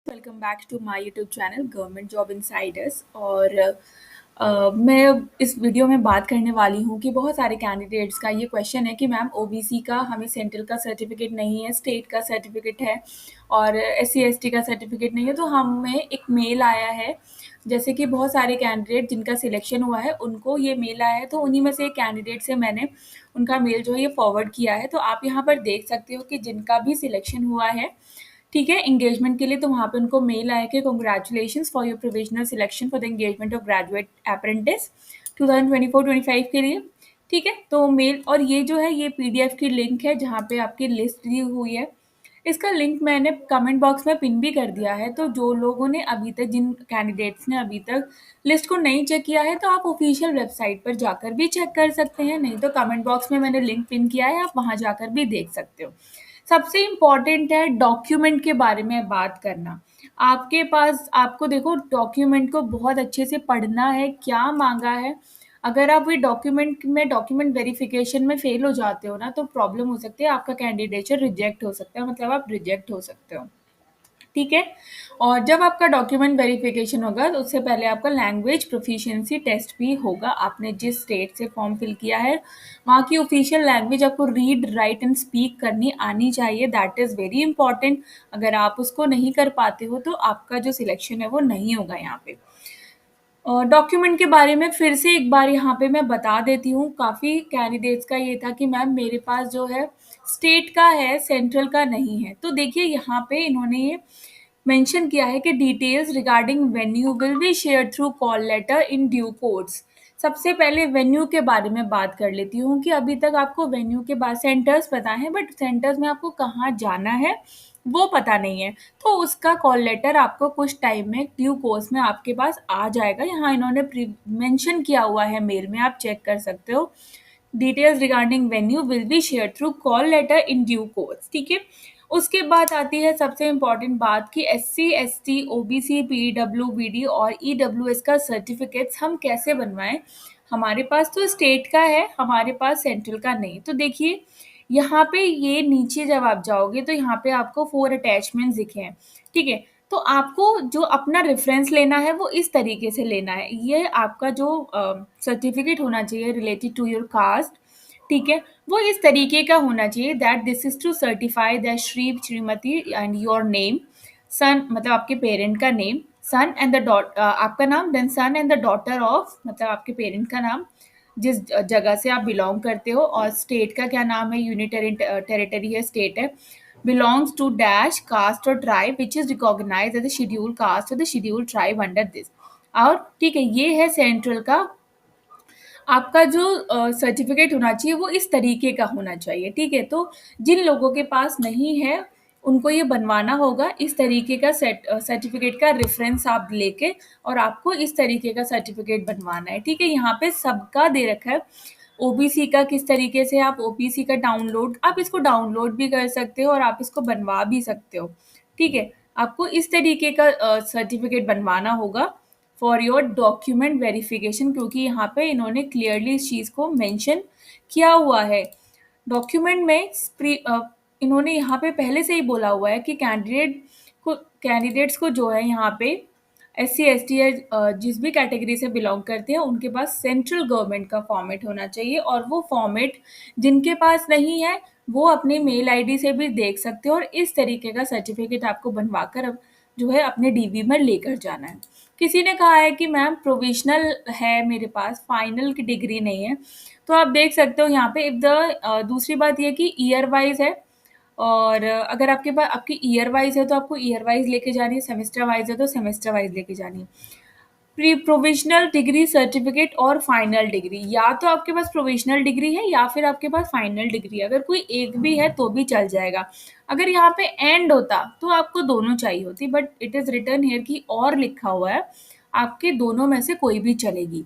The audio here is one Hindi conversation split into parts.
Welcome back to my YouTube channel government job insiders. और मैं इस वीडियो में बात करने वाली हूँ कि बहुत सारे कैंडिडेट्स का ये क्वेश्चन है कि मैम ओबीसी का हमें सेंट्रल का सर्टिफिकेट नहीं है, स्टेट का सर्टिफिकेट है और एससी एसटी का सर्टिफिकेट नहीं है। तो हमें एक मेल आया है, जैसे कि बहुत सारे कैंडिडेट जिनका सिलेक्शन हुआ है उनको ये मेल आया है, तो उन्हीं में से एक कैंडिडेट से मैंने उनका मेल जो है ये फॉरवर्ड किया है। तो आप यहाँ पर देख सकते हो कि जिनका भी सिलेक्शन हुआ है, ठीक है, एंगेजमेंट के लिए, तो वहाँ पे उनको मेल आया कि congratulation for your provisional selection for the engagement of graduate apprentice 2024-25 के लिए। ठीक है, तो मेल और ये जो है ये पीडीएफ की लिंक है जहाँ पे आपकी लिस्ट दी हुई है। इसका लिंक मैंने कमेंट बॉक्स में पिन भी कर दिया है, तो जो लोगों ने अभी तक, जिन कैंडिडेट्स ने अभी तक लिस्ट को नहीं चेक किया है, तो आप ऑफिशियल वेबसाइट पर जाकर भी चेक कर सकते हैं, नहीं तो कमेंट बॉक्स में मैंने लिंक पिन किया है, आप वहाँ जाकर भी देख सकते हो। सबसे इम्पॉर्टेंट है डॉक्यूमेंट के बारे में बात करना। आपके पास, आपको देखो डॉक्यूमेंट को बहुत अच्छे से पढ़ना है, क्या मांगा है। अगर आप वही डॉक्यूमेंट वेरिफिकेशन में फेल हो जाते हो ना, तो प्रॉब्लम हो सकती है, आपका कैंडिडेचर रिजेक्ट हो सकता है, मतलब आप रिजेक्ट हो सकते हो। ठीक है, और जब आपका डॉक्यूमेंट वेरिफिकेशन होगा तो उससे पहले आपका लैंग्वेज प्रोफिशिएंसी टेस्ट भी होगा। आपने जिस स्टेट से फॉर्म फिल किया है वहाँ की ऑफिशियल लैंग्वेज आपको रीड राइट एंड स्पीक करनी आनी चाहिए, दैट इज़ वेरी इंपॉर्टेंट। अगर आप उसको नहीं कर पाते हो तो आपका जो सिलेक्शन है वो नहीं होगा यहाँ पे। डॉक्यूमेंट के बारे में फिर से एक बार यहाँ पे मैं बता देती हूँ। काफ़ी कैंडिडेट्स का ये था कि मैम मेरे पास जो है स्टेट का है, सेंट्रल का नहीं है। तो देखिए यहाँ पे इन्होंने ये मेंशन किया है कि details regarding venue will be share through call letter in due course. सबसे पहले वेन्यू के बारे में बात कर लेती हूँ कि अभी तक आपको वेन्यू के बाद सेंटर्स पता है, बट सेंटर्स में आपको कहाँ जाना है वो पता नहीं है। तो उसका कॉल लेटर आपको कुछ टाइम में ड्यू कोर्स में आपके पास आ जाएगा। यहाँ इन्होंने मेंशन किया हुआ है मेल में, आप चेक कर सकते हो। Details regarding venue will be share through call letter in due course. ठीक है, उसके बाद आती है सबसे इम्पॉर्टेंट बात कि एससी एसटी ओबीसी पीडब्ल्यूबीडी और ईडब्ल्यूएस का सर्टिफिकेट्स हम कैसे बनवाएं। हमारे पास तो स्टेट का है, हमारे पास सेंट्रल का नहीं। तो देखिए यहाँ पे ये नीचे जब आप जाओगे तो यहाँ पे आपको 4 अटैचमेंट्स दिखे हैं। ठीक है, तो आपको जो अपना रेफरेंस लेना है वो इस तरीके से लेना है। ये आपका जो सर्टिफिकेट होना चाहिए रिलेटेड टू योर कास्ट, ठीक है, वो इस तरीके का होना चाहिए that this is to certify that Shri Shrimati and your name, son मतलब आपके पेरेंट का name, son and the daughter, आपका नाम, then son and the daughter of, मतलब आपके पेरेंट का नाम, जिस जगह से आप बिलोंग करते हो, और स्टेट का क्या नाम है, यूनिटरी टेरिटरी है, स्टेट है, belongs to dash caste or tribe which is recognized as a scheduled caste or the scheduled tribe under this। और ठीक है, ये है सेंट्रल का। आपका जो सर्टिफिकेट होना चाहिए वो इस तरीके का होना चाहिए। ठीक है, तो जिन लोगों के पास नहीं है उनको ये बनवाना होगा इस तरीके का सर्टिफिकेट का रेफरेंस आप लेके, और आपको इस तरीके का सर्टिफिकेट बनवाना है। ठीक है, यहाँ पे सबका दे रखा है। ओबीसी का किस तरीके से, आप ओबीसी का डाउनलोड, आप इसको डाउनलोड भी कर सकते हो और आप इसको बनवा भी सकते हो। ठीक है, आपको इस तरीके का सर्टिफिकेट बनवाना होगा फॉर योर डॉक्यूमेंट वेरिफिकेशन, क्योंकि यहाँ पे इन्होंने क्लियरली इस चीज़ को मेंशन किया हुआ है डॉक्यूमेंट में। इन्होंने यहाँ पे पहले से ही बोला हुआ है कि कैंडिडेट्स को जो है यहाँ पे एससी एसटी या जिस भी कैटेगरी से बिलोंग करते हैं उनके पास सेंट्रल गवर्नमेंट का फॉर्मेट होना चाहिए, और वो फॉर्मेट जिनके पास नहीं है वो अपने मेल आईडी से भी देख सकते हो, और इस तरीके का सर्टिफिकेट आपको बनवाकर अब जो है अपने डीवी में लेकर जाना है। किसी ने कहा है कि मैम प्रोविजनल है मेरे पास, फाइनल की डिग्री नहीं है, तो आप देख सकते हो यहाँ पे इफ द दूसरी बात ये कि ईयर वाइज है, और अगर आपके पास आपकी ईयर वाइज है तो आपको ईयर वाइज लेके जानी है, सेमेस्टर वाइज है तो सेमेस्टर वाइज लेके जानी है। प्री प्रोविजनल डिग्री सर्टिफिकेट और फाइनल डिग्री, या तो आपके पास प्रोविजनल डिग्री है या फिर आपके पास फाइनल डिग्री है, अगर कोई एक भी है तो भी चल जाएगा। अगर यहाँ पे एंड होता तो आपको दोनों चाहिए होती, but it is return here की और लिखा हुआ है, आपके दोनों में से कोई भी चलेगी।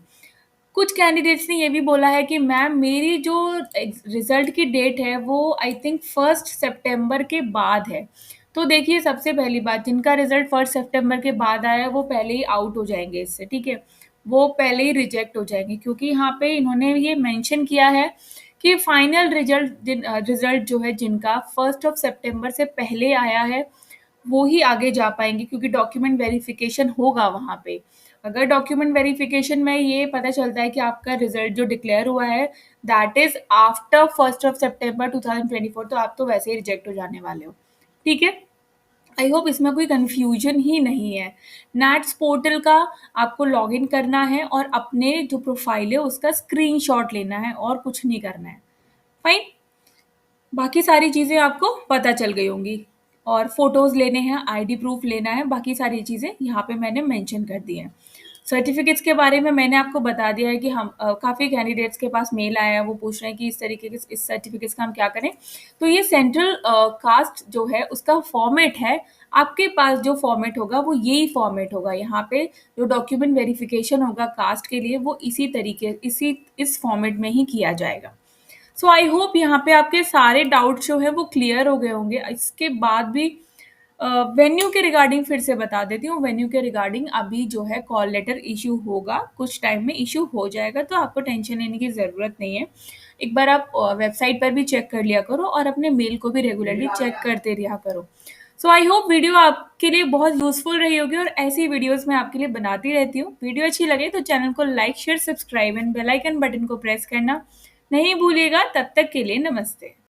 कुछ कैंडिडेट्स ने ये भी बोला है कि मैम मेरी जो रिजल्ट की डेट है वो आई थिंक 1 सितंबर के बाद है। तो देखिए सबसे पहली बात, जिनका रिजल्ट 1 सितंबर के बाद आया है वो पहले ही आउट हो जाएंगे इससे। ठीक है, वो पहले ही रिजेक्ट हो जाएंगे, क्योंकि यहाँ पे इन्होंने ये मेंशन किया है कि फाइनल रिजल्ट जो है जिनका 1 सितंबर से पहले आया है वो ही आगे जा पाएँगे क्योंकि डॉक्यूमेंट वेरिफ़िकेशन होगा वहाँ पे। अगर डॉक्यूमेंट वेरिफ़िकेशन में ये पता चलता है कि आपका रिज़ल्ट जो डिक्लेयर हुआ है that is after 1st of September 2024 तो आप तो वैसे ही रिजेक्ट हो जाने वाले हो। ठीक है? आई होप इसमें कोई कन्फ्यूजन ही नहीं है। नैट्स पोर्टल का आपको लॉगिन करना है और अपने जो प्रोफाइल है उसका स्क्रीनशॉट लेना है और कुछ नहीं करना है। फाइन। बाकी सारी चीज़ें आपको पता चल गई होंगी और फोटोज़ लेने हैं, आईडी प्रूफ लेना है, बाकी सारी चीज़ें यहाँ पे मैंने मेंशन कर दी हैं। सर्टिफिकेट्स के बारे में मैंने आपको बता दिया है कि हम काफ़ी कैंडिडेट्स के पास मेल आया है, वो पूछ रहे हैं कि इस तरीके के इस सर्टिफिकेट्स का हम क्या करें। तो ये सेंट्रल कास्ट जो है उसका फॉर्मेट है, आपके पास जो फॉर्मेट होगा वो यही फॉर्मेट होगा। यहाँ पे जो डॉक्यूमेंट वेरिफिकेशन होगा कास्ट के लिए वो इस फॉर्मेट में ही किया जाएगा। सो आई होप यहाँ पे आपके सारे डाउट जो है वो क्लियर हो गए होंगे। इसके बाद भी वेन्यू के रिगार्डिंग फिर से बता देती हूँ। वेन्यू के रिगार्डिंग अभी जो है कॉल लेटर इशू होगा, कुछ टाइम में इशू हो जाएगा, तो आपको टेंशन लेने की ज़रूरत नहीं है। एक बार आप वेबसाइट पर भी चेक कर लिया करो और अपने मेल को भी रेगुलरली चेक करते रहा करो। सो आई होप वीडियो आपके लिए बहुत यूजफुल रही होगी और ऐसी वीडियोस मैं आपके लिए बनाती रहती हूँ। वीडियो अच्छी लगे तो चैनल को like share subscribe and bell icon button को प्रेस करना नहीं भूलिएगा। तब तक के लिए नमस्ते।